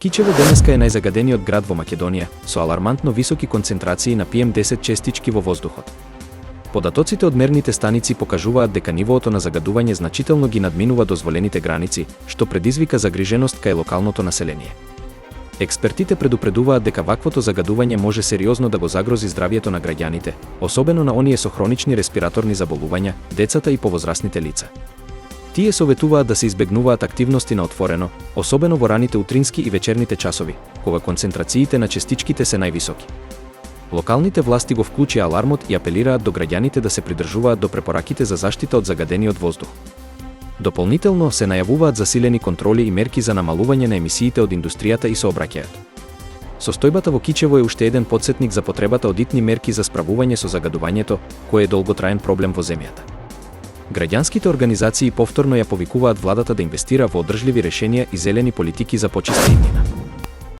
Кичево денеска е најзагадениот град во Македонија, со алармантно високи концентрации на PM10 честички во воздухот. Податоците од мерните станици покажуваат дека нивоото на загадување значително ги надминува дозволените граници, што предизвика загриженост кај локалното население. Експертите предупредуваат дека ваквото загадување може сериозно да го загрози здравјето на граѓаните, особено на оние со хронични респираторни заболувања, децата и повозрасните лица. Тие советуваат да се избегнуваат активности на отворено, особено во раните утрински и вечерните часови, кога концентрациите на честичките се највисоки. Локалните власти го вклучија алармот и апелираат до граѓаните да се придржуваат до препораките за заштита од загадениот воздух. Дополнително се најавуваат засилени контроли и мерки за намалување на емисиите од индустријата и сообраќајот. Состојбата во Кичево е уште еден потсетник за потребата од итни мерки за справување со загадувањето, кој е долготраен проблем во земјата. Граѓанските организации повторно ја повикуваат владата да инвестира во одржливи решенија и зелени политики за почиста иднина.